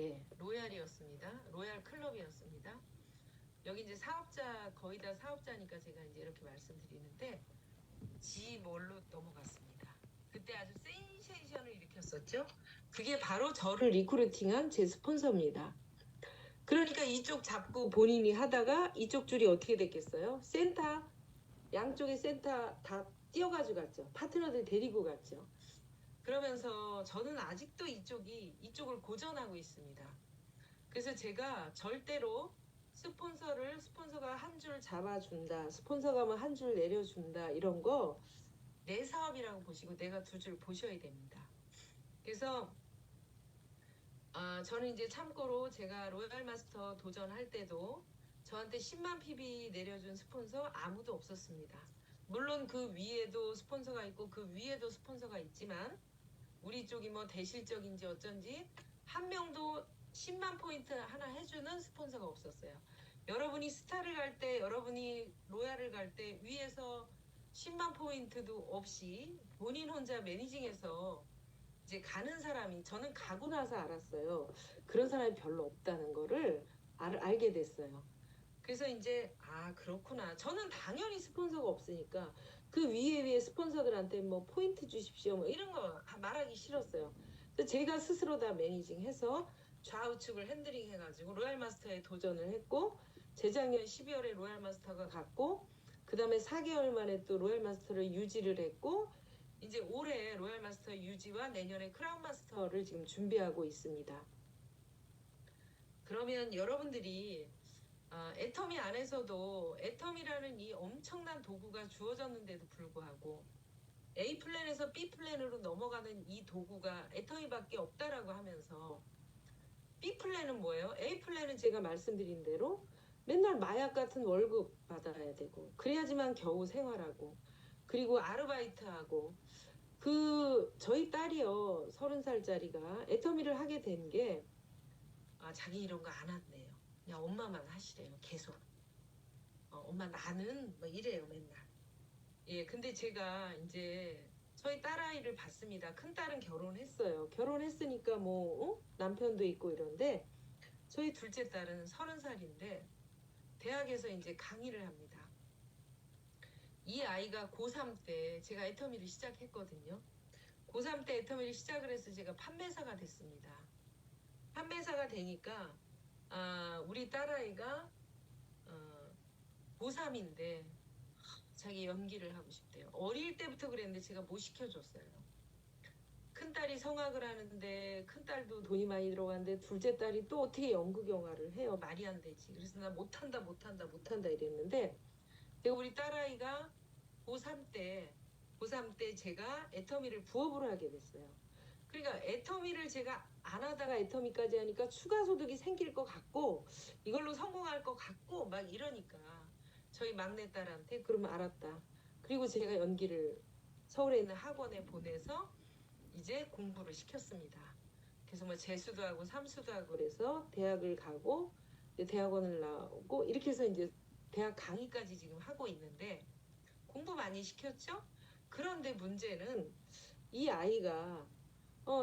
예, 로얄이었습니다. 로얄 클럽이었습니다. 여기 이제 사업자, 거의 다 사업자니까 제가 이제 이렇게 말씀드리는데, G몰로 넘어갔습니다. 그때 아주 센세이션을 일으켰었죠. 그게 바로 저를 리크루팅한 제 스폰서입니다. 그러니까 이쪽 잡고 본인이 하다가 이쪽 줄이 어떻게 됐겠어요? 센터, 양쪽에 센터 다 뛰어가지고 갔죠. 파트너들 데리고 갔죠. 그러면서 저는 아직도 이쪽을 고전하고 있습니다. 그래서 제가 절대로 스폰서가 한 줄 잡아준다, 스폰서가 뭐 한 줄 내려준다, 이런 거 내 사업이라고 보시고 내가 두 줄 보셔야 됩니다. 그래서 저는 이제 참고로 제가 로얄 마스터 도전할 때도 저한테 10만 PB 내려준 스폰서 아무도 없었습니다. 물론 그 위에도 스폰서가 있고 그 위에도 스폰서가 있지만 우리 쪽이 뭐 대실적인지 어쩐지 한 명도 10만 포인트 하나 해주는 스폰서가 없었어요. 여러분이 스타를 갈 때, 여러분이 로얄을 갈 때 위에서 10만 포인트도 없이 본인 혼자 매니징해서 이제 가는 사람이, 저는 가고 나서 알았어요. 그런 사람이 별로 없다는 거를 알게 됐어요. 그래서 이제 그렇구나. 저는 당연히 스폰서가 없으니까 그 위에 스폰서들한테 뭐 포인트 주십시오 뭐 이런 거 말하기 싫었어요. 그래서 제가 스스로 다 매니징해서 좌우측을 핸들링 해가지고 로얄 마스터에 도전을 했고, 재작년 12월에 로얄 마스터가 갔고, 그 다음에 4개월 만에 또 로얄 마스터를 유지를 했고, 이제 올해 로얄 마스터 유지와 내년에 크라운 마스터를 지금 준비하고 있습니다. 그러면 여러분들이 애터미 안에서도 애터미라는 이 엄청난 도구가 주어졌는데도 불구하고 A 플랜에서 B 플랜으로 넘어가는 이 도구가 애터미밖에 없다라고 하면서, B 플랜은 뭐예요? A 플랜은 제가 말씀드린 대로 맨날 마약 같은 월급 받아야 되고, 그래야지만 겨우 생활하고, 그리고 아르바이트하고. 저희 딸이요, 30살짜리가 애터미를 하게 된 게 자기 이런 거 안 한대요. 그냥 엄마만 하시래요. 계속. 엄마 나는 뭐 이래요 맨날. 예, 근데 제가 이제 저희 딸아이를 봤습니다. 큰 딸은 결혼했어요. 결혼했으니까 뭐 남편도 있고 이런데, 저희 둘째 딸은 30살인데 대학에서 이제 강의를 합니다. 이 아이가 고3 때 제가 애터미를 시작했거든요. 고3 때 애터미를 시작을 해서 제가 판매사가 됐습니다. 판매사가 되니까 우리 딸아이가 고3인데 자기 연기를 하고 싶대요. 어릴 때부터 그랬는데 제가 못 시켜줬어요. 큰딸이 성악을 하는데 큰딸도 돈이 많이 들어가는데 둘째 딸이 또 어떻게 연극 영화를 해요. 말이 안 되지. 그래서 나 못한다 이랬는데, 제가 우리 딸아이가 고3 때 제가 애터미를 부업으로 하게 됐어요. 그러니까 애터미를 제가 안 하다가 애터미까지 하니까 추가 소득이 생길 것 같고 이걸로 성공할 것 같고 막 이러니까 저희 막내딸한테 그러면 알았다. 그리고 제가 연기를 서울에 있는 학원에 보내서 이제 공부를 시켰습니다. 그래서 뭐 재수도 하고 삼수도 하고 그래서 대학을 가고 대학원을 나오고 이렇게 해서 이제 대학 강의까지 지금 하고 있는데, 공부 많이 시켰죠? 그런데 문제는 이 아이가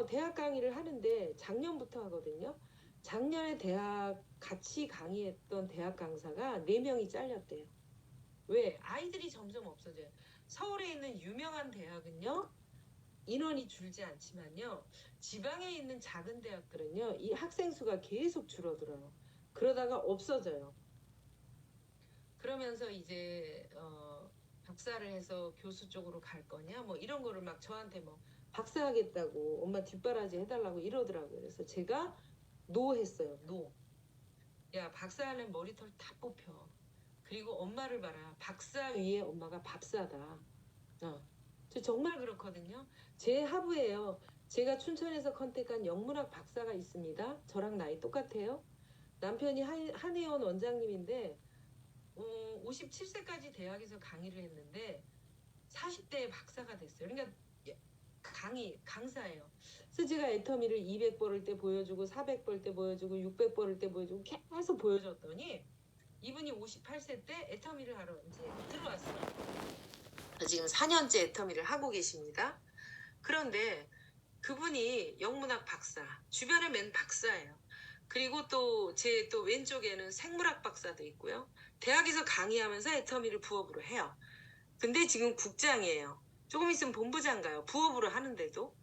대학 강의를 하는데 작년부터 하거든요. 작년에 대학 같이 강의했던 대학 강사가 4명이 잘렸대요. 왜? 아이들이 점점 없어져요. 서울에 있는 유명한 대학은요, 인원이 줄지 않지만요, 지방에 있는 작은 대학들은요, 이 학생 수가 계속 줄어들어요. 그러다가 없어져요. 그러면서 이제 박사를 해서 교수 쪽으로 갈 거냐 뭐 이런 거를 막 저한테 뭐 박사하겠다고 엄마 뒷바라지 해달라고 이러더라고요. 그래서 제가 노 했어요. 노. 야, 박사하는 머리털 다 뽑혀. 그리고 엄마를 봐라. 박사 위에 엄마가 밥사다. 저 정말 그렇거든요. 제 하부예요. 제가 춘천에서 컨택한 영문학 박사가 있습니다. 저랑 나이 똑같아요. 남편이 한의원 원장님인데 57세까지 대학에서 강의를 했는데 40대에 박사가 됐어요. 그러니까 강사예요. 그래서 제가 애터미를 200 벌을 때 보여주고 400 벌 때 보여주고 600 벌을 때 보여주고 계속 보여줬더니 이분이 58세 때 애터미를 하러 이제 들어왔어요. 지금 4년째 애터미를 하고 계십니다. 그런데 그분이 영문학 박사, 주변에 맨 박사예요. 그리고 또 제 또 왼쪽에는 생물학 박사도 있고요. 대학에서 강의하면서 애터미를 부업으로 해요. 근데 지금 국장이에요. 조금 있으면 본부장 가요. 부업으로 하는데도.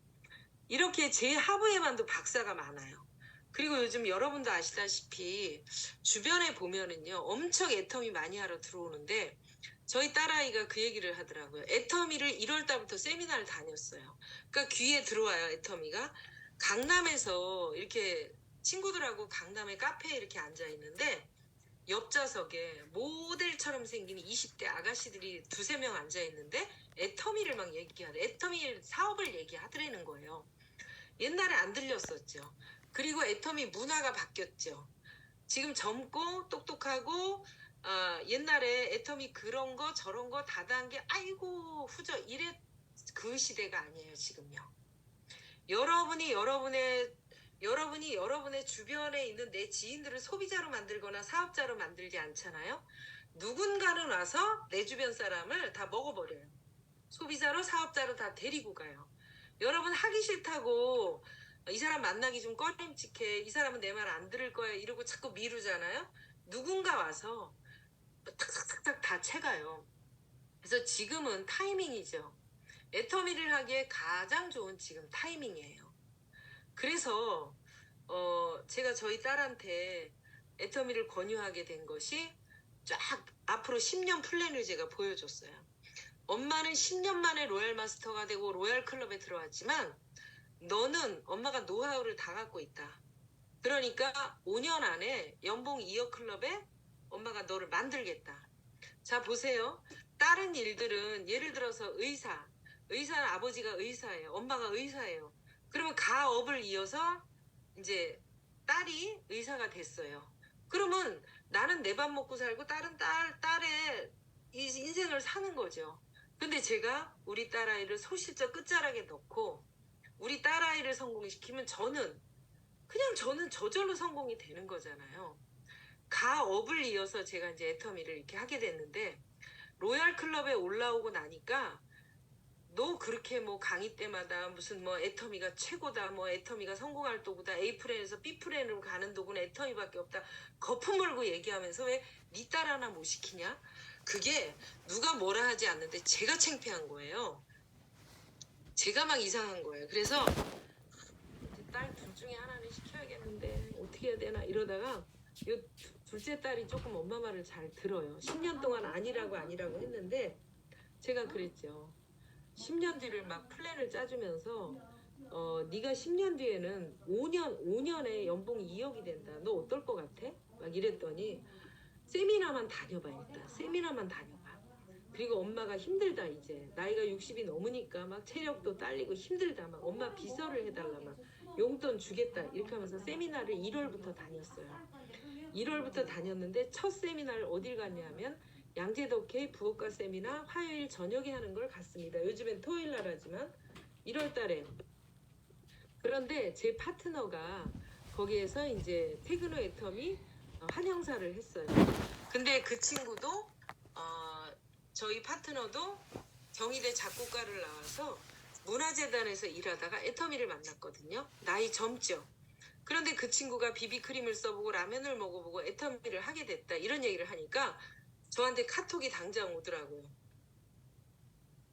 이렇게 제 하부에만도 박사가 많아요. 그리고 요즘 여러분도 아시다시피 주변에 보면은요, 엄청 애터미 많이 하러 들어오는데 저희 딸아이가 그 얘기를 하더라고요. 애터미를 1월 달부터 세미나를 다녔어요. 그러니까 귀에 들어와요, 애터미가. 강남에서 이렇게 친구들하고 강남에 카페에 이렇게 앉아 있는데 옆좌석에 모델처럼 생긴 20대 아가씨들이 두세 명 앉아 있는데 애터미를 막 얘기하래. 애터미 사업을 얘기하더라는 거예요. 옛날에 안 들렸었죠. 그리고 애터미 문화가 바뀌었죠. 지금 젊고 똑똑하고 옛날에 애터미 그런 거 저런 거 다다한 게 아이고 후져 이래 그 시대가 아니에요. 지금요. 여러분이 여러분의 주변에 있는 내 지인들을 소비자로 만들거나 사업자로 만들지 않잖아요. 누군가는 와서 내 주변 사람을 다 먹어버려요. 소비자로 사업자로 다 데리고 가요. 여러분 하기 싫다고 이 사람 만나기 좀 꺼림칙해. 이 사람은 내 말 안 들을 거야. 이러고 자꾸 미루잖아요. 누군가 와서 탁탁탁탁 다 채가요. 그래서 지금은 타이밍이죠. 애터미를 하기에 가장 좋은 지금 타이밍이에요. 그래서 제가 저희 딸한테 애터미를 권유하게 된 것이 쫙 앞으로 10년 플랜을 제가 보여줬어요. 엄마는 10년 만에 로얄 마스터가 되고 로얄 클럽에 들어왔지만 너는 엄마가 노하우를 다 갖고 있다. 그러니까 5년 안에 연봉 2억 클럽에 엄마가 너를 만들겠다. 자 보세요. 다른 일들은 예를 들어서 의사는 아버지가 의사예요. 엄마가 의사예요. 그러면 가업을 이어서 이제 딸이 의사가 됐어요. 그러면 나는 내 밥 먹고 살고 다른 딸의 인생을 사는 거죠. 근데 제가 우리 딸아이를 소실적 끝자락에 넣고 우리 딸아이를 성공시키면 저는 저절로 성공이 되는 거잖아요. 가업을 이어서 제가 이제 애터미를 이렇게 하게 됐는데 로얄 클럽에 올라오고 나니까 너 그렇게 뭐 강의 때마다 무슨 뭐 애터미가 최고다, 뭐 애터미가 성공할 도구다, A플랜에서 B플랜으로 가는 도구는 애터미밖에 없다 거품 물고 얘기하면서 왜 네 딸 하나 못 시키냐? 그게 누가 뭐라 하지 않는데 제가 창피한 거예요. 제가 막 이상한 거예요. 그래서 딸 둘 중에 하나는 시켜야겠는데 어떻게 해야 되나 이러다가 요 둘째 딸이 조금 엄마 말을 잘 들어요. 10년 동안 아니라고 했는데 제가 그랬죠. 10년 뒤를 막 플랜을 짜주면서 네가 10년 뒤에는 5년에 연봉 2억이 된다. 너 어떨 것 같아? 막 이랬더니 세미나만 다녀봐 일단. 세미나만 다녀봐. 그리고 엄마가 힘들다 이제. 나이가 60이 넘으니까 막 체력도 딸리고 힘들다. 막 엄마 비서를 해달라 막 용돈 주겠다. 이렇게 하면서 세미나를 1월부터 다녔어요. 1월부터 다녔는데 첫 세미나를 어딜 갔냐면 양재덕회 부업가 세미나 화요일 저녁에 하는 걸 갔습니다. 요즘엔 토요일 날 하지만 1월 달에. 그런데 제 파트너가 거기에서 이제 퇴근 후 애터미 한영사를 했어요. 근데 그 친구도 저희 파트너도 경희대 작곡가를 나와서 문화재단에서 일하다가 애터미를 만났거든요. 나이 젊죠. 그런데 그 친구가 비비크림을 써보고 라면을 먹어보고 애터미를 하게 됐다. 이런 얘기를 하니까 저한테 카톡이 당장 오더라고요.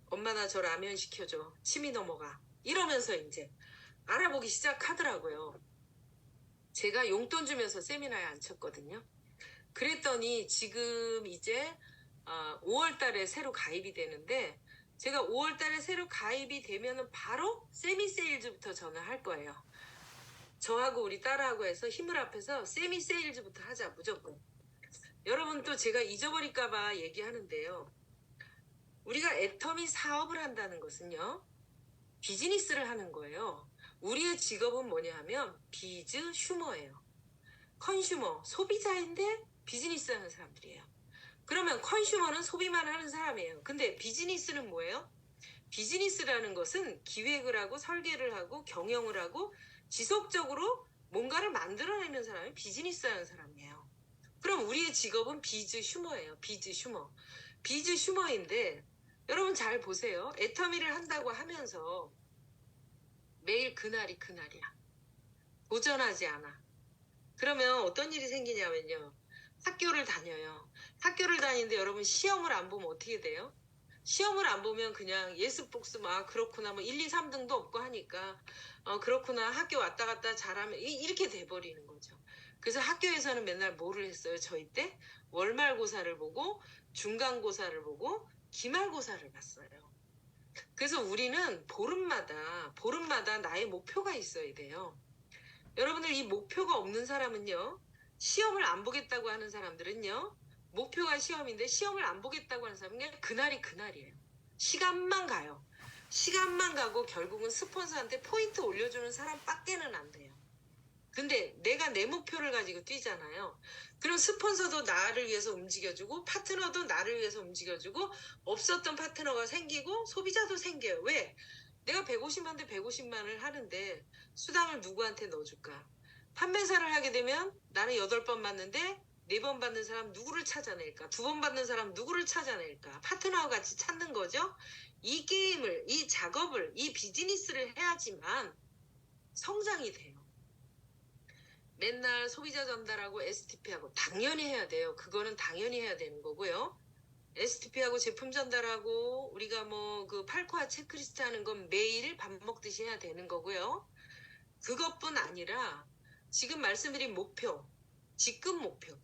엄마 나 저 라면 시켜줘. 침이 넘어가. 이러면서 이제 알아보기 시작하더라고요. 제가 용돈 주면서 세미나에 앉혔거든요. 그랬더니 지금 이제 5월 달에 새로 가입이 되는데 제가 5월 달에 새로 가입이 되면은 바로 세미 세일즈부터 저는 할 거예요. 저하고 우리 딸하고 해서 힘을 합해서 세미 세일즈부터 하자 무조건. 여러분 또 제가 잊어버릴까봐 얘기하는데요. 우리가 애터미 사업을 한다는 것은요. 비즈니스를 하는 거예요. 우리의 직업은 뭐냐 하면 비즈 휴머예요. 컨슈머, 소비자인데 비즈니스 하는 사람들이에요. 그러면 컨슈머는 소비만 하는 사람이에요. 근데 비즈니스는 뭐예요? 비즈니스라는 것은 기획을 하고 설계를 하고 경영을 하고 지속적으로 뭔가를 만들어내는 사람이 비즈니스 하는 사람이에요. 그럼 우리의 직업은 비즈 휴머예요. 비즈 휴머. 비즈 휴머인데 여러분 잘 보세요. 애터미를 한다고 하면서 매일 그날이 그날이야. 도전하지 않아. 그러면 어떤 일이 생기냐면요. 학교를 다녀요. 학교를 다니는데 여러분 시험을 안 보면 어떻게 돼요? 시험을 안 보면 그냥 예습 복습 그렇구나 뭐 1, 2, 3등도 없고 하니까 그렇구나 학교 왔다 갔다 잘하면 이렇게 돼버리는 거죠. 그래서 학교에서는 맨날 뭐를 했어요? 저희 때 월말고사를 보고 중간고사를 보고 기말고사를 봤어요. 그래서 우리는 보름마다 나의 목표가 있어야 돼요. 여러분들 이 목표가 없는 사람은요. 시험을 안 보겠다고 하는 사람들은요. 목표가 시험인데 시험을 안 보겠다고 하는 사람은 그냥 그날이 그날이에요. 시간만 가요. 시간만 가고 결국은 스폰서한테 포인트 올려주는 사람밖에는 안 돼요. 근데 내가 내 목표를 가지고 뛰잖아요. 그럼 스폰서도 나를 위해서 움직여주고 파트너도 나를 위해서 움직여주고 없었던 파트너가 생기고 소비자도 생겨요. 왜? 내가 150만 대 150만을 하는데 수당을 누구한테 넣어줄까? 판매사를 하게 되면 나는 8번 받는데 4번 받는 사람 누구를 찾아낼까? 2번 받는 사람 누구를 찾아낼까? 파트너와 같이 찾는 거죠. 이 게임을, 이 작업을, 이 비즈니스를 해야지만 성장이 돼요. 맨날 소비자 전달하고 STP하고 당연히 해야 돼요. 그거는 당연히 해야 되는 거고요. STP하고 제품 전달하고 우리가 뭐 그 팔코아 체크리스트 하는 건 매일 밥 먹듯이 해야 되는 거고요. 그것뿐 아니라 지금 말씀드린 목표, 직급 목표.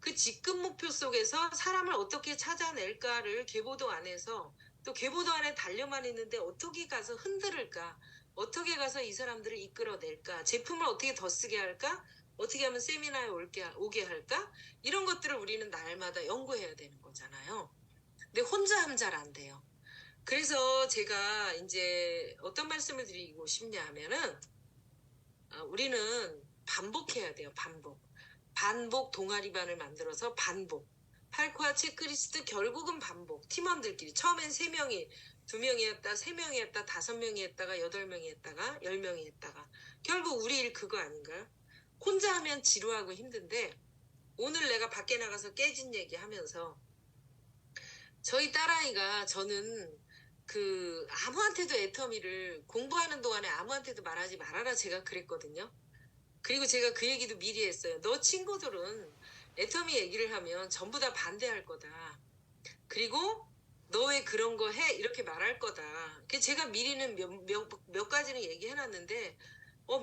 그 직급 목표 속에서 사람을 어떻게 찾아낼까를 계보도 안에서 또 계보도 안에 달려만 있는데 어떻게 가서 흔들을까? 어떻게 가서 이 사람들을 이끌어낼까? 제품을 어떻게 더 쓰게 할까? 어떻게 하면 세미나에 오게 할까? 이런 것들을 우리는 날마다 연구해야 되는 거잖아요. 근데 혼자 하면 잘 안 돼요. 그래서 제가 이제 어떤 말씀을 드리고 싶냐 하면은 우리는 반복해야 돼요. 반복 동아리반을 만들어서 반복. 팔코아 체크리스트 결국은 반복. 팀원들끼리 처음엔 3명이 2명이 했다, 3명이 했다, 5명이 했다가 8명이 했다가 10명이 했다가 결국 우리 일 그거 아닌가요? 혼자 하면 지루하고 힘든데 오늘 내가 밖에 나가서 깨진 얘기 하면서 저희 딸아이가 저는 아무한테도 애터미를 공부하는 동안에 아무한테도 말하지 말아라 제가 그랬거든요. 그리고 제가 그 얘기도 미리 했어요. 너 친구들은 애터미 얘기를 하면 전부 다 반대할 거다. 그리고 너 왜 그런 거 해? 이렇게 말할 거다. 제가 미리는 몇 가지는 얘기해놨는데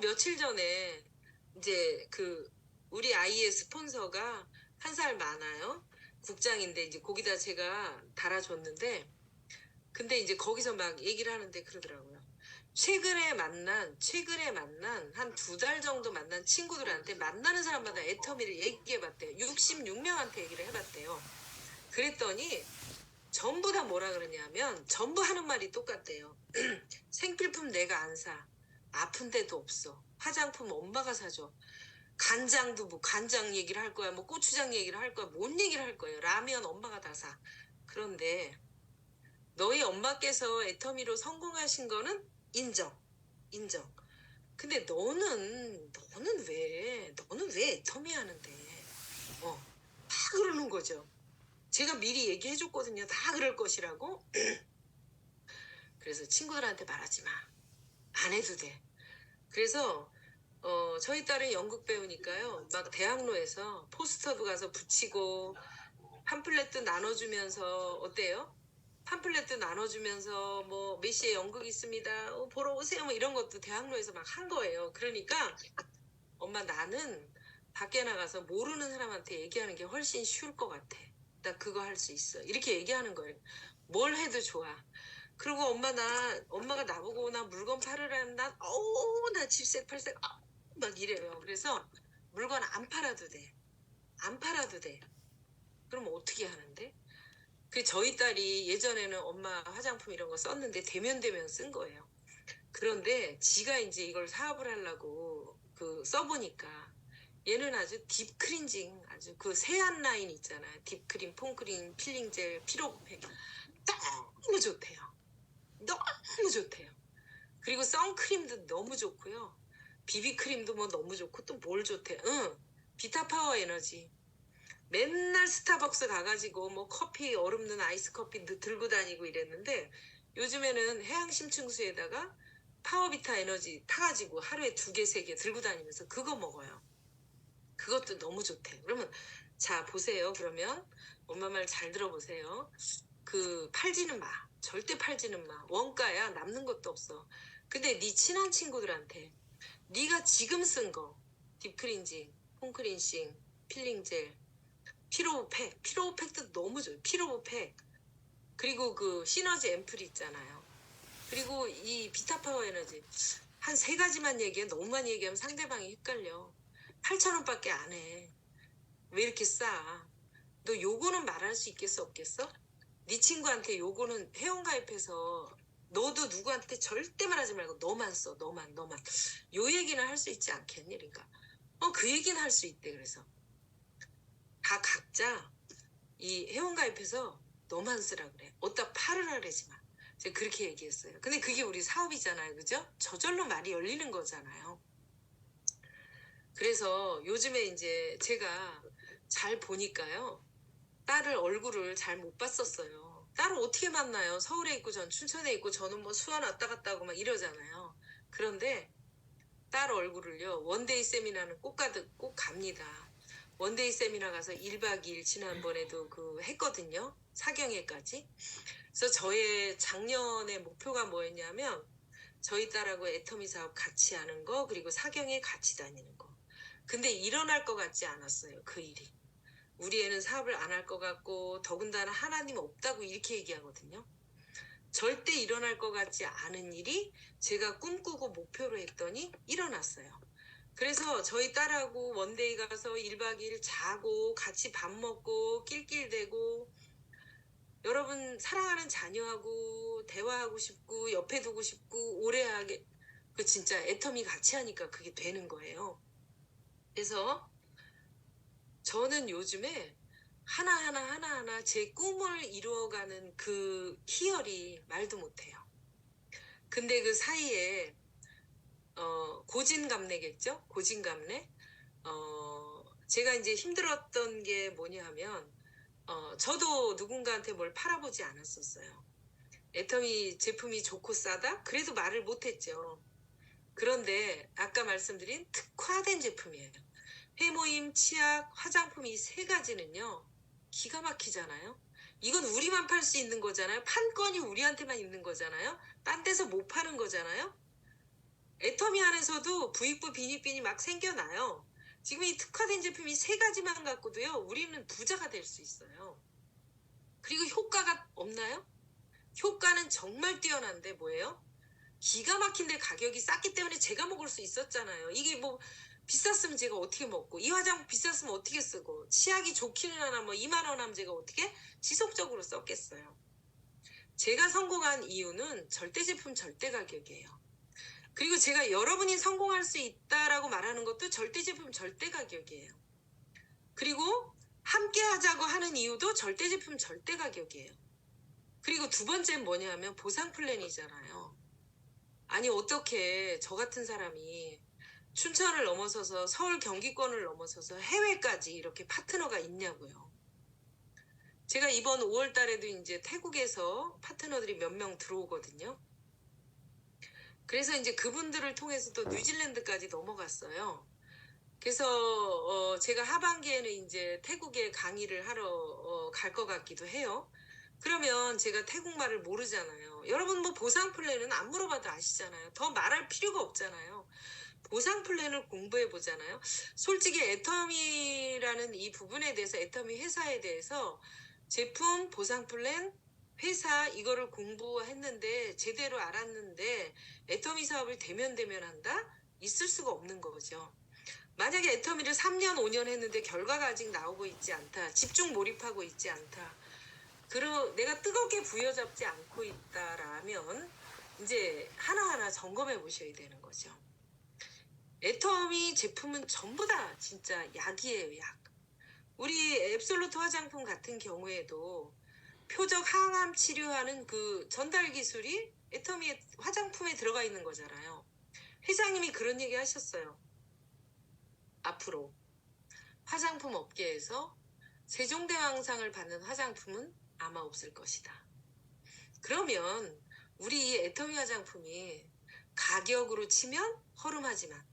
며칠 전에 이제 우리 아이의 스폰서가 1살 많아요. 국장인데 이제 거기다 제가 달아줬는데 근데 이제 거기서 막 얘기를 하는데 그러더라고요. 최근에 만난 한 2달 정도 만난 친구들한테 만나는 사람마다 애터미를 얘기해봤대요. 66명한테 얘기를 해봤대요. 그랬더니 전부 다 뭐라 그러냐면 전부 하는 말이 똑같대요. 생필품 내가 안 사. 아픈 데도 없어. 화장품 엄마가 사줘. 간장도 뭐 간장 얘기를 할 거야. 뭐 고추장 얘기를 할 거야. 뭔 얘기를 할 거예요. 라면 엄마가 다 사. 그런데 너희 엄마께서 애터미로 성공하신 거는 인정. 근데 너는 왜 애터미 하는데? 다 그러는 거죠. 제가 미리 얘기해줬거든요. 다 그럴 것이라고. 그래서 친구들한테 말하지 마. 안 해도 돼. 그래서 저희 딸은 연극 배우니까요. 막 대학로에서 포스터도 가서 붙이고 팜플렛도 나눠주면서 어때요? 팜플렛도 나눠주면서 뭐 몇 시에 연극 있습니다. 보러 오세요. 뭐 이런 것도 대학로에서 막 한 거예요. 그러니까 엄마 나는 밖에 나가서 모르는 사람한테 얘기하는 게 훨씬 쉬울 것 같아. 나 그거 할 수 있어. 이렇게 얘기하는 거예요. 뭘 해도 좋아. 그리고 엄마가 나보고 나 물건 팔으라면 나 질색팔색 막 이래요. 그래서 물건 안 팔아도 돼. 그럼 어떻게 하는데? 저희 딸이 예전에는 엄마 화장품 이런 거 썼는데 대면 쓴 거예요. 그런데 지가 이제 이걸 사업을 하려고 써보니까 얘는 아주 딥크린징 아주 세안 라인 있잖아요. 딥크림, 폼크림, 필링젤, 피로팩 너무 좋대요. 그리고 선크림도 너무 좋고요. 비비크림도 뭐 너무 좋고 또 뭘 좋대? 비타파워 에너지. 맨날 스타벅스 가가지고 뭐 커피 얼음 넣은 아이스 커피 들고 다니고 이랬는데 요즘에는 해양심층수에다가 파워비타 에너지 타가지고 하루에 2개, 3개 들고 다니면서 그거 먹어요. 그것도 너무 좋대. 그러면 자 보세요. 그러면 엄마 말 잘 들어보세요. 그 팔지는 마. 절대 팔지는 마. 원가야. 남는 것도 없어. 근데 네 친한 친구들한테 네가 지금 쓴 거 딥클렌징, 폼클렌싱, 필링젤, 피로우팩도 너무 좋아요. 피로우팩 그리고 그 시너지 앰플 있잖아요. 그리고 이 비타파워 에너지 한 3가지만 얘기해. 너무 많이 얘기하면 상대방이 헷갈려. 8,000원밖에 안 해. 왜 이렇게 싸? 너 요거는 말할 수 있겠어 없겠어? 네 친구한테 요거는 회원가입해서 너도 누구한테 절대 말하지 말고 너만 써. 너만 요 얘기는 할 수 있지 않겠니? 그러니까 그 얘기는 할 수 있대. 그래서 다 각자 이 회원가입해서 너만 쓰라 그래. 어디다 팔으라 그러지 마. 제가 그렇게 얘기했어요. 근데 그게 우리 사업이잖아요. 그죠? 저절로 말이 열리는 거잖아요. 그래서 요즘에 이제 제가 잘 보니까요. 딸을 얼굴을 잘 못 봤었어요. 딸을 어떻게 만나요? 서울에 있고 전 춘천에 있고 저는 뭐 수원 왔다 갔다 하고 막 이러잖아요. 그런데 딸 얼굴을요. 원데이 세미나는 꼭 갑니다. 원데이 세미나 가서 1박 2일 지난번에도 그 했거든요. 사경회까지. 그래서 저의 작년의 목표가 뭐였냐면 저희 딸하고 애터미 사업 같이 하는 거 그리고 사경회 같이 다니는 거. 근데 일어날 것 같지 않았어요. 그 일이. 우리 애는 사업을 안 할 것 같고 더군다나 하나님 없다고 이렇게 얘기하거든요. 절대 일어날 것 같지 않은 일이 제가 꿈꾸고 목표로 했더니 일어났어요. 그래서 저희 딸하고 원데이 가서 1박 2일 자고 같이 밥 먹고 낄낄대고 여러분 사랑하는 자녀하고 대화하고 싶고 옆에 두고 싶고 오래 하게 그 진짜 애터미 같이 하니까 그게 되는 거예요. 그래서 저는 요즘에 하나하나 제 꿈을 이루어가는 그 희열이 말도 못해요. 근데 그 사이에 고진감래겠죠? 고진감래? 제가 이제 힘들었던 게 뭐냐 하면 저도 누군가한테 뭘 팔아보지 않았었어요. 애터미 제품이 좋고 싸다? 그래도 말을 못했죠. 그런데 아까 말씀드린 특화된 제품이에요. 해모임, 치약, 화장품 이 3가지는요. 기가 막히잖아요. 이건 우리만 팔 수 있는 거잖아요. 판권이 우리한테만 있는 거잖아요. 딴 데서 못 파는 거잖아요. 애터미 안에서도 부익부 비니빈이 막 생겨나요. 지금 이 특화된 제품이 3가지만 갖고도요. 우리는 부자가 될 수 있어요. 그리고 효과가 없나요? 효과는 정말 뛰어난데 뭐예요? 기가 막힌데 가격이 쌌기 때문에 제가 먹을 수 있었잖아요. 이게 뭐 비쌌으면 제가 어떻게 먹고 이 화장품 비쌌으면 어떻게 쓰고 치약이 좋기는 하나 뭐 2만 원 하면 제가 어떻게 지속적으로 썼겠어요. 제가 성공한 이유는 절대 제품 절대 가격이에요. 그리고 제가 여러분이 성공할 수 있다라고 말하는 것도 절대 제품 절대 가격이에요. 그리고 함께 하자고 하는 이유도 절대 제품 절대 가격이에요. 그리고 2번째는 뭐냐면 보상 플랜이잖아요. 아니 어떻게 저 같은 사람이 춘천을 넘어서서 서울 경기권을 넘어서서 해외까지 이렇게 파트너가 있냐고요. 제가 이번 5월 달에도 이제 태국에서 파트너들이 몇 명 들어오거든요. 그래서 이제 그분들을 통해서 또 뉴질랜드까지 넘어갔어요. 그래서 제가 하반기에는 이제 태국에 강의를 하러 갈 것 같기도 해요. 그러면 제가 태국말을 모르잖아요. 여러분 뭐 보상 플랜은 안 물어봐도 아시잖아요. 더 말할 필요가 없잖아요. 보상 플랜을 공부해 보잖아요. 솔직히 애터미라는 이 부분에 대해서 애터미 회사에 대해서 제품, 보상 플랜, 회사 이거를 공부했는데 제대로 알았는데 애터미 사업을 대면한다? 있을 수가 없는 거죠. 만약에 애터미를 3년, 5년 했는데 결과가 아직 나오고 있지 않다. 집중 몰입하고 있지 않다. 내가 뜨겁게 부여잡지 않고 있다라면 이제 하나하나 점검해 보셔야 되는 거죠. 애터미 제품은 전부 다 진짜 약이에요, 약. 우리 앱솔루트 화장품 같은 경우에도 표적 항암 치료하는 그 전달 기술이 애터미 화장품에 들어가 있는 거잖아요. 회장님이 그런 얘기 하셨어요. 앞으로 화장품 업계에서 세종대왕상을 받는 화장품은 아마 없을 것이다. 그러면 우리 애터미 화장품이 가격으로 치면 허름하지만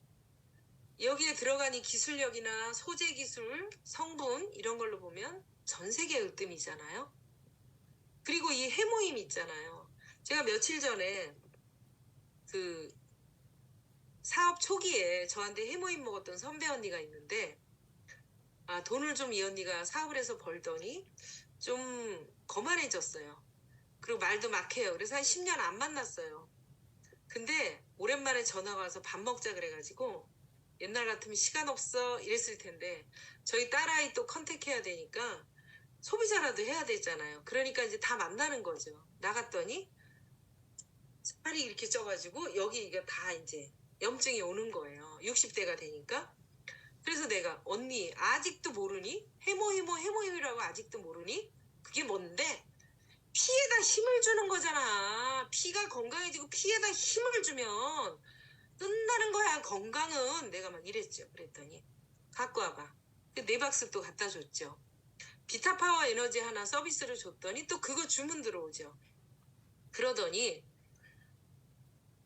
여기에 들어간 이 기술력이나 소재 기술, 성분 이런 걸로 보면 전 세계 으뜸이잖아요. 그리고 이 해모임 있잖아요. 제가 며칠 전에 그 사업 초기에 저한테 해모임 먹었던 선배 언니가 있는데, 돈을 좀 이 언니가 사업을 해서 벌더니 좀 거만해졌어요. 그리고 말도 막 해요. 그래서 한 10년 안 만났어요. 근데 오랜만에 전화가 와서 밥 먹자 그래가지고, 옛날 같으면 시간 없어 이랬을 텐데 저희 딸아이 또 컨택해야 되니까 소비자라도 해야 되잖아요. 그러니까 이제 다 만나는 거죠. 나갔더니 살이 이렇게 쪄가지고 여기 이게 다 이제 염증이 오는 거예요. 60대가 되니까. 그래서 내가 언니 아직도 모르니? 해모이라고 아직도 모르니? 그게 뭔데? 피에다 힘을 주는 거잖아. 피가 건강해지고 피에다 힘을 주면 끝나는 거야. 건강은. 내가 막 이랬죠. 그랬더니 갖고 와봐. 네 박스 또 갖다 줬죠. 비타파워 에너지 하나 서비스를 줬더니 또 그거 주문 들어오죠. 그러더니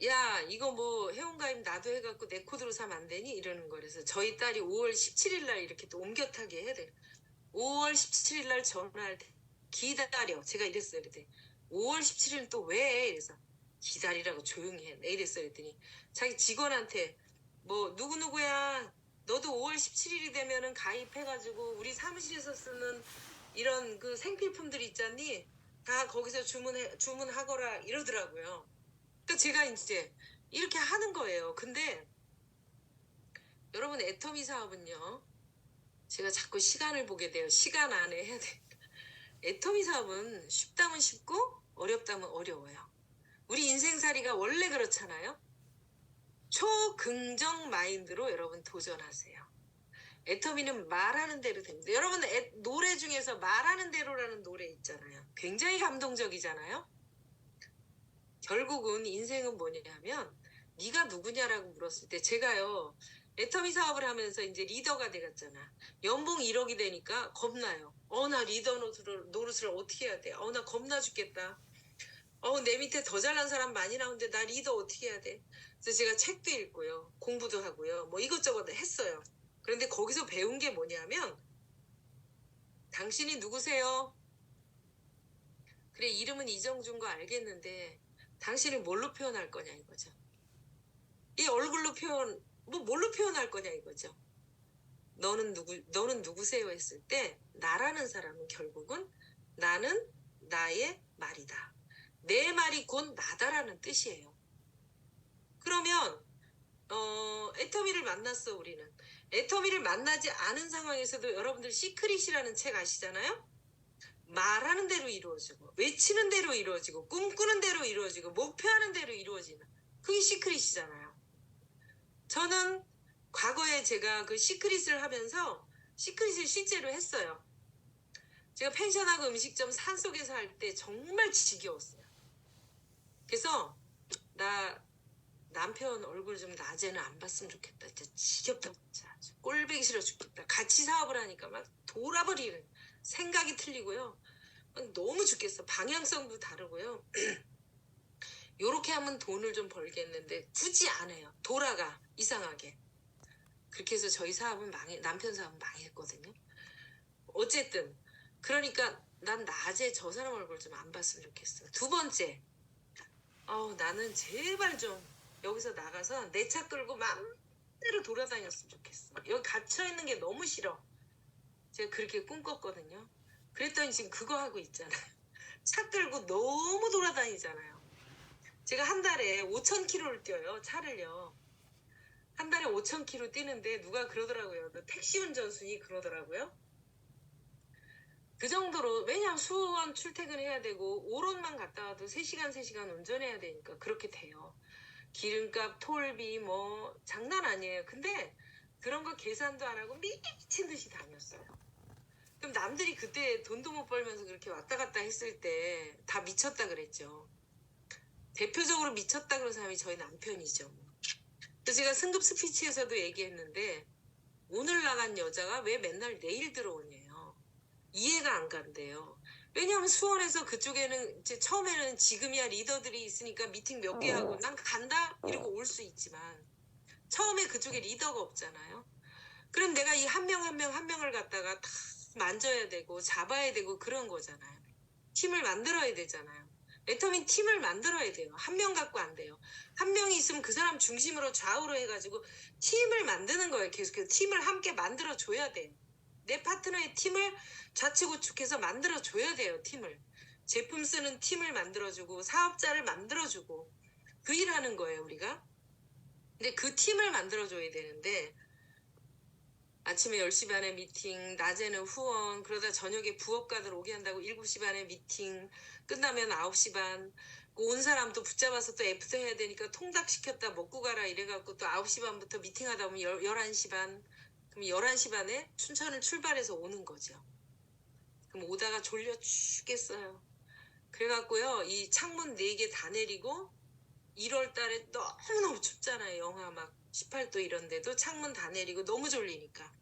야 이거 뭐 회원가입 나도 해갖고 내 코드로 사면 안 되니? 이러는 거라서 저희 딸이 5월 17일 날 이렇게 또 옮겨 타게 해야 돼. 5월 17일 날 전화할 때 기다려. 제가 이랬어요. 그랬더니 5월 17일 또 왜? 이래서 기다리라고 조용히 해. 이랬어요. 그랬더니 자기 직원한테 뭐 누구누구야 너도 5월 17일이 되면은 가입해가지고 우리 사무실에서 쓰는 이런 그 생필품들 있잖니? 다 거기서 주문하거라 이러더라고요. 그러니까 제가 이제 이렇게 하는 거예요. 근데 여러분 애터미 사업은요. 제가 자꾸 시간을 보게 돼요. 시간 안에 해야 돼. 애터미 사업은 쉽다면 쉽고 어렵다면 어려워요. 우리 인생살이가 원래 그렇잖아요. 초긍정 마인드로 여러분 도전하세요. 애터미는 말하는 대로 됩니다. 여러분 노래 중에서 말하는 대로라는 노래 있잖아요. 굉장히 감동적이잖아요. 결국은 인생은 뭐냐면 네가 누구냐라고 물었을 때 제가요. 애터미 사업을 하면서 이제 리더가 되었잖아. 연봉 1억이 되니까 겁나요. 나 리더 노릇을 어떻게 해야 돼? 나 겁나 죽겠다. 내 밑에 더 잘난 사람 많이 나오는데 나 리더 어떻게 해야 돼? 그래서 제가 책도 읽고요. 공부도 하고요. 뭐 이것저것 했어요. 그런데 거기서 배운 게 뭐냐면 당신이 누구세요? 그래 이름은 이정준 거 알겠는데 당신을 뭘로 표현할 거냐 이거죠. 이 얼굴로 뭘로 표현할 거냐 이거죠. 너는 누구세요 했을 때 나라는 사람은 결국은 나는 나의 말이다. 내 말이 곧 나다라는 뜻이에요. 그러면 애터미를 만났어 우리는. 애터미를 만나지 않은 상황에서도 여러분들 시크릿이라는 책 아시잖아요? 말하는 대로 이루어지고 외치는 대로 이루어지고 꿈꾸는 대로 이루어지고 목표하는 대로 이루어지는 그게 시크릿이잖아요. 저는 과거에 제가 그 시크릿을 하면서 시크릿을 실제로 했어요. 제가 펜션하고 음식점 산속에서 할 때 정말 지겨웠어요. 그래서 나 남편 얼굴 좀 낮에는 안 봤으면 좋겠다. 진짜 지겹다. 진짜 꼴보기 싫어 죽겠다. 같이 사업을 하니까 막 돌아버리는 생각이 틀리고요. 너무 죽겠어. 방향성도 다르고요. 요렇게 하면 돈을 좀 벌겠는데 굳이 안 해요. 돌아가 이상하게. 그렇게 해서 저희 사업은 남편 사업은 망했거든요. 어쨌든 그러니까 난 낮에 저 사람 얼굴 좀 안 봤으면 좋겠어. 두 번째, 나는 제발 좀 여기서 나가서 내 차 끌고 마음대로 돌아다녔으면 좋겠어. 여기 갇혀있는 게 너무 싫어. 제가 그렇게 꿈꿨거든요. 그랬더니 지금 그거 하고 있잖아요. 차 끌고 너무 돌아다니잖아요. 제가 한 달에 5,000km를 뛰어요. 차를요. 한 달에 5,000km 뛰는데 누가 그러더라고요. 택시 운전순이 그러더라고요. 그 정도로 왜냐하면 수원 출퇴근해야 되고 오롯만 갔다 와도 3시간 운전해야 되니까 그렇게 돼요. 기름값, 톨비 뭐 장난 아니에요. 근데 그런 거 계산도 안 하고 미친 듯이 다녔어요. 그럼 남들이 그때 돈도 못 벌면서 그렇게 왔다 갔다 했을 때 다 미쳤다 그랬죠. 대표적으로 미쳤다 그런 사람이 저희 남편이죠. 그래서 제가 승급 스피치에서도 얘기했는데 오늘 나간 여자가 왜 맨날 내일 들어오냐요. 이해가 안 간대요. 왜냐하면 수원에서 그쪽에는 이제 처음에는 지금이야 리더들이 있으니까 미팅 몇 개 하고 난 간다 이러고 올 수 있지만 처음에 그쪽에 리더가 없잖아요. 그럼 내가 이 한 명 한 명 한 명을 갖다가 다 만져야 되고 잡아야 되고 그런 거잖아요. 팀을 만들어야 되잖아요. 애터미는 팀을 만들어야 돼요. 한 명 갖고 안 돼요. 한 명이 있으면 그 사람 중심으로 좌우로 해가지고 팀을 만드는 거예요. 계속해서 팀을 함께 만들어줘야 돼요. 내 파트너의 팀을 좌측 우측해서 만들어줘야 돼요. 팀을. 제품 쓰는 팀을 만들어주고 사업자를 만들어주고 그 일하는 거예요. 우리가. 근데 그 팀을 만들어줘야 되는데 아침에 10시 반에 미팅, 낮에는 후원, 그러다 저녁에 부업가들 오게 한다고 7시 반에 미팅, 끝나면 9시 반, 온 사람 또 붙잡아서 또 애프터 해야 되니까 통닭시켰다 먹고 가라 이래갖고 또 9시 반부터 미팅하다 보면 11시 반, 그럼 11시 반에 춘천을 출발해서 오는 거죠. 그럼 오다가 졸려 죽겠어요. 그래갖고요, 이 창문 4개 다 내리고 1월 달에 너무너무 춥잖아요. 영하 막 18도 이런데도 창문 다 내리고 너무 졸리니까.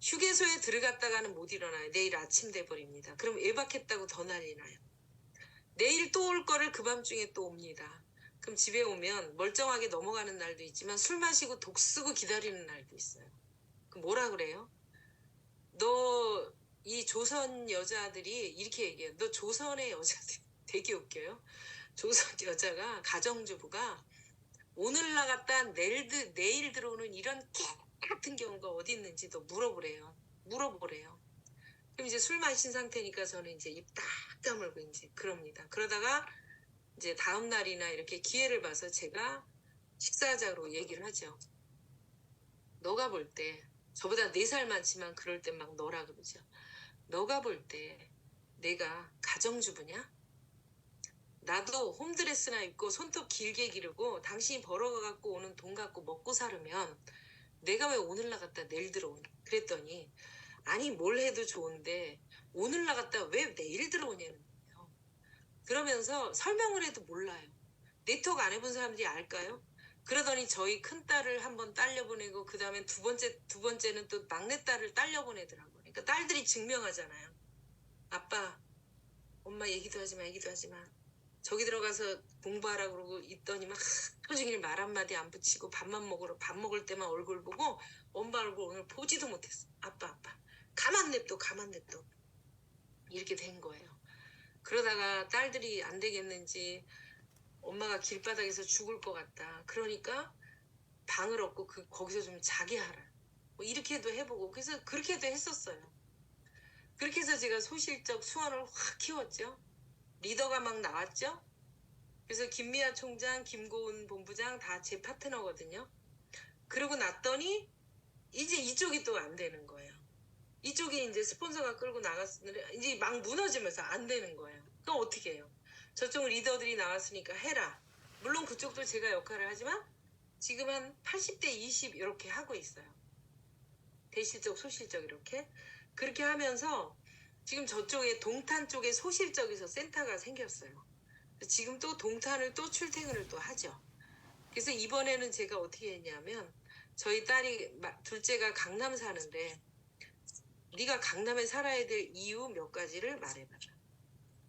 휴게소에 들어갔다가는 못 일어나요. 내일 아침 돼버립니다. 그럼 외박했다고 더 난리 나요. 내일 또 올 거를 그 밤중에 또 옵니다. 그럼 집에 오면 멀쩡하게 넘어가는 날도 있지만 술 마시고 독 쓰고 기다리는 날도 있어요. 그럼 뭐라 그래요? 너 이 조선 여자들이 이렇게 얘기해요. 너 조선의 여자들 되게 웃겨요. 조선 여자가 가정주부가 오늘 나갔다 내일 들어오는 이런 개 같은 경우가 어디 있는지 또 물어보래요. 그럼 이제 술 마신 상태니까 저는 이제 입 딱 다물고 이제 그럽니다. 그러다가 이제 다음 날이나 이렇게 기회를 봐서 제가 식사자로 얘기를 하죠. 너가 볼 때 저보다 4살 많지만 그럴 땐 막 너라 그러죠. 너가 볼 때 내가 가정주부냐? 나도 홈드레스나 입고 손톱 길게 기르고 당신이 벌어갖고 오는 돈 갖고 먹고 살으면 내가 왜 오늘 나갔다 내일 들어오니? 그랬더니 아니 뭘 해도 좋은데 오늘 나갔다 왜 내일 들어오냐는 거예요. 그러면서 설명을 해도 몰라요. 네트워크 안 해본 사람들이 알까요? 그러더니 저희 큰딸을 한번 딸려보내고 그 다음에 두 번째는 또 막내딸을 딸려보내더라고요. 그러니까 딸들이 증명하잖아요. 아빠, 엄마 얘기도 하지 마. 저기 들어가서 공부하라 그러고 있더니 막 하루 종일 말 한마디 안 붙이고 밥 먹을 때만 얼굴 보고 엄마 얼굴 오늘 보지도 못했어. 아빠. 가만 냅둬. 이렇게 된 거예요. 그러다가 딸들이 안 되겠는지 엄마가 길바닥에서 죽을 것 같다. 그러니까 방을 얻고 거기서 좀 자게 하라. 뭐 이렇게도 해보고 그래서 그렇게도 했었어요. 그렇게 해서 제가 소실적 수원을 확 키웠죠. 리더가 막 나왔죠. 그래서 김미아 총장, 김고은 본부장 다 제 파트너거든요. 그러고 났더니 이제 이쪽이 또 안 되는 거예요. 이쪽이 이제 스폰서가 끌고 나갔으면 이제 막 무너지면서 안 되는 거예요. 그럼 어떻게 해요? 저쪽 리더들이 나왔으니까 해라. 물론 그쪽도 제가 역할을 하지만 지금 한 80대 20 이렇게 하고 있어요. 대실적, 소실적 이렇게. 그렇게 하면서 지금 저쪽에 동탄 쪽에 소실적에서 센터가 생겼어요. 지금 또 동탄을 또 출퇴근을 또 하죠. 그래서 이번에는 제가 어떻게 했냐면 저희 딸이 둘째가 강남 사는데 네가 강남에 살아야 될 이유 몇 가지를 말해봐라.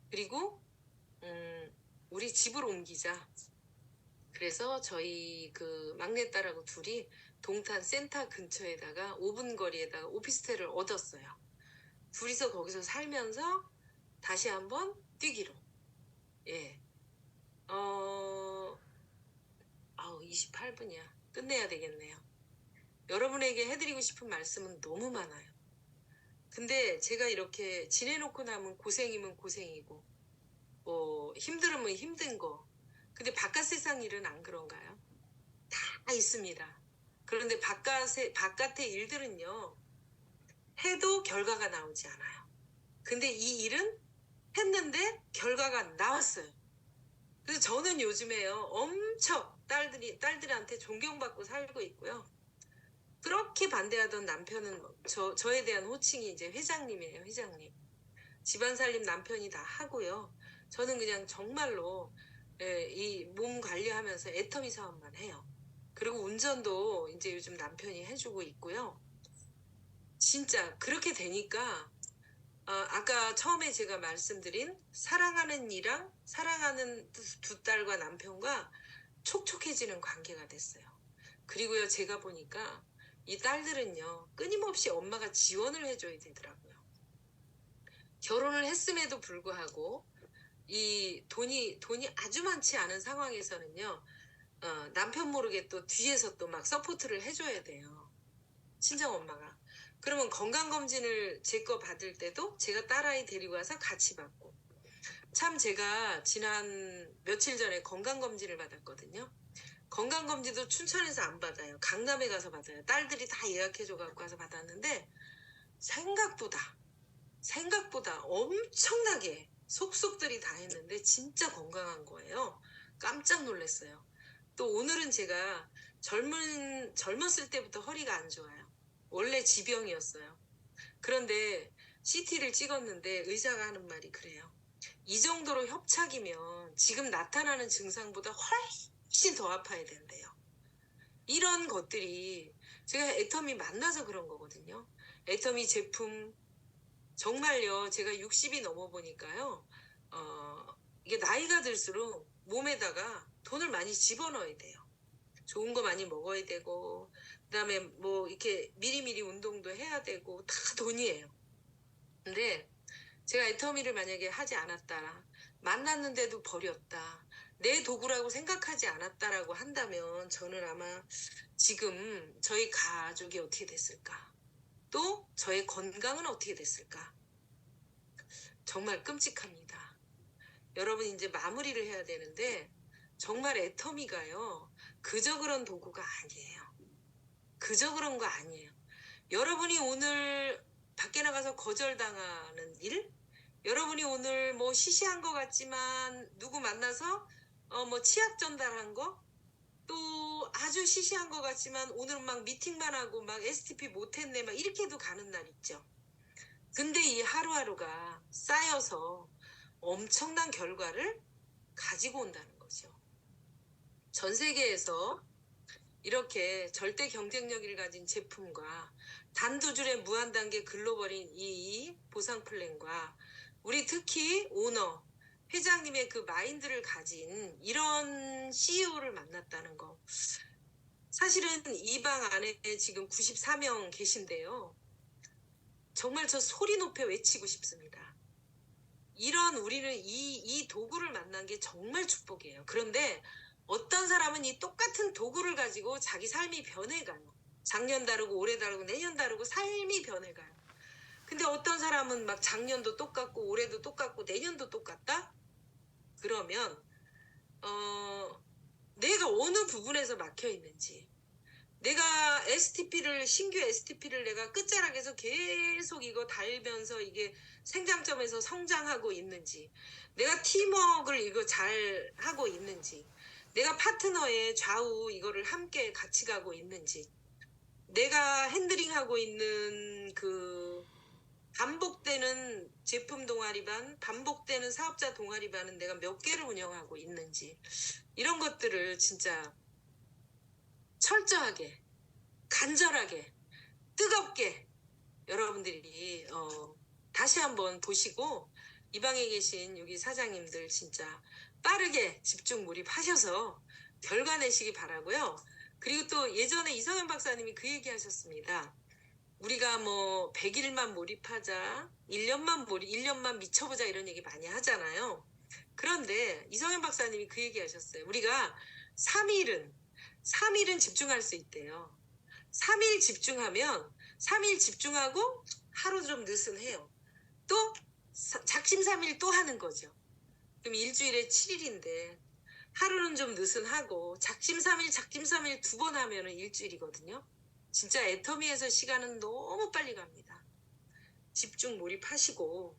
그리고 우리 집으로 옮기자. 그래서 저희 그 막내딸하고 둘이 동탄 센터 근처에다가 5분 거리에다가 오피스텔을 얻었어요. 둘이서 거기서 살면서 다시 한번 뛰기로. 예. 28분이야. 끝내야 되겠네요. 여러분에게 해드리고 싶은 말씀은 너무 많아요. 근데 제가 이렇게 지내놓고 나면 고생이면 고생이고 힘들으면 힘든 거. 근데 바깥 세상 일은 안 그런가요? 다 있습니다. 그런데 바깥의 일들은요. 해도 결과가 나오지 않아요. 근데 이 일은 했는데 결과가 나왔어요. 그래서 저는 요즘에요. 엄청 딸들한테 존경받고 살고 있고요. 그렇게 반대하던 남편은 저에 대한 호칭이 이제 회장님이에요. 회장님. 집안 살림 남편이 다 하고요. 저는 그냥 정말로 이 몸 관리하면서 애터미 사업만 해요. 그리고 운전도 이제 요즘 남편이 해주고 있고요. 진짜 그렇게 되니까 아까 처음에 제가 말씀드린 사랑하는 이랑 사랑하는 두 딸과 남편과 촉촉해지는 관계가 됐어요. 그리고요, 제가 보니까 이 딸들은요, 끊임없이 엄마가 지원을 해줘야 되더라고요. 결혼을 했음에도 불구하고 이 돈이 아주 많지 않은 상황에서는요, 남편 모르게 또 뒤에서 또 막 서포트를 해줘야 돼요. 친정 엄마가. 그러면 건강검진을 제 거 받을 때도 제가 딸아이 데리고 와서 같이 받고. 참 제가 지난 며칠 전에 건강검진을 받았거든요. 건강검진도 춘천에서 안 받아요. 강남에 가서 받아요. 딸들이 다 예약해줘갖고 가서 받았는데 생각보다 엄청나게 속속들이 다 했는데 진짜 건강한 거예요. 깜짝 놀랐어요. 또 오늘은 제가 젊었을 때부터 허리가 안 좋아요. 원래 지병이었어요. 그런데 CT를 찍었는데 의사가 하는 말이 그래요. 이 정도로 협착이면 지금 나타나는 증상보다 훨씬 더 아파야 된대요. 이런 것들이 제가 애터미 만나서 그런 거거든요. 애터미 제품 정말요. 제가 60이 넘어 보니까요. 이게 나이가 들수록 몸에다가 돈을 많이 집어넣어야 돼요. 좋은 거 많이 먹어야 되고, 그다음에 뭐 이렇게 미리미리 운동도 해야 되고 다 돈이에요. 근데 제가 애터미를 만약에 하지 않았다, 만났는데도 버렸다, 내 도구라고 생각하지 않았다라고 한다면 저는 아마 지금 저희 가족이 어떻게 됐을까? 또 저의 건강은 어떻게 됐을까? 정말 끔찍합니다. 여러분 이제 마무리를 해야 되는데 정말 애터미가요, 그저 그런 도구가 아니에요. 그저 그런 거 아니에요. 여러분이 오늘 밖에 나가서 거절당하는 일, 여러분이 오늘 뭐 시시한 것 같지만 누구 만나서 뭐 치약 전달한 거, 또 아주 시시한 것 같지만 오늘은 막 미팅만 하고 막 STP 못했네 막 이렇게도 가는 날 있죠. 근데 이 하루하루가 쌓여서 엄청난 결과를 가지고 온다는 거죠. 전 세계에서 이렇게 절대 경쟁력을 가진 제품과 단두줄의 무한단계 글로벌인 이 보상 플랜과 우리 특히 오너, 회장님의 그 마인드를 가진 이런 CEO를 만났다는 거. 사실은 이 방 안에 지금 94명 계신데요. 정말 저 소리 높여 외치고 싶습니다. 이런 우리는 이 도구를 만난 게 정말 축복이에요. 그런데 어떤 사람은 이 똑같은 도구를 가지고 자기 삶이 변해가요. 작년 다르고 올해 다르고 내년 다르고 삶이 변해가요. 근데 어떤 사람은 막 작년도 똑같고 올해도 똑같고 내년도 똑같다? 그러면 내가 어느 부분에서 막혀 있는지, 내가 신규 STP를 내가 끝자락에서 계속 이거 달면서 이게 생장점에서 성장하고 있는지, 내가 팀워크를 이거 잘 하고 있는지, 내가 파트너의 좌우 이거를 함께 같이 가고 있는지, 내가 핸들링하고 있는 그 반복되는 제품 동아리반, 반복되는 사업자 동아리반은 내가 몇 개를 운영하고 있는지, 이런 것들을 진짜 철저하게, 간절하게, 뜨겁게 여러분들이 다시 한번 보시고, 이 방에 계신 여기 사장님들 진짜 빠르게 집중 몰입하셔서 결과 내시기 바라고요. 그리고 또 예전에 이성현 박사님이 그 얘기 하셨습니다. 우리가 뭐 100일만 몰입하자, 1년만 미쳐보자 이런 얘기 많이 하잖아요. 그런데 이성현 박사님이 그 얘기 하셨어요. 우리가 3일은 집중할 수 있대요. 3일 집중하면 3일 집중하고 하루 좀 느슨해요. 또 작심삼일 또 하는 거죠. 그럼 일주일에 7일인데 하루는 좀 느슨하고 작심삼일 2번 하면은 일주일이거든요. 진짜 애터미에서 시간은 너무 빨리 갑니다. 집중 몰입하시고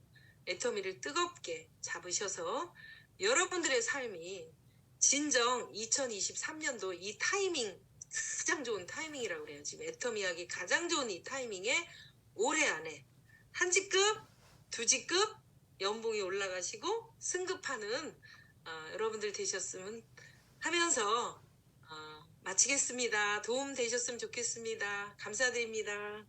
애터미를 뜨겁게 잡으셔서 여러분들의 삶이 진정 2023년도 이 타이밍, 가장 좋은 타이밍이라고 그래요. 지금 애터미하기 가장 좋은 이 타이밍에 올해 안에 한 직급, 두 직급 연봉이 올라가시고 승급하는 여러분들 되셨으면 하면서 마치겠습니다. 도움 되셨으면 좋겠습니다. 감사드립니다.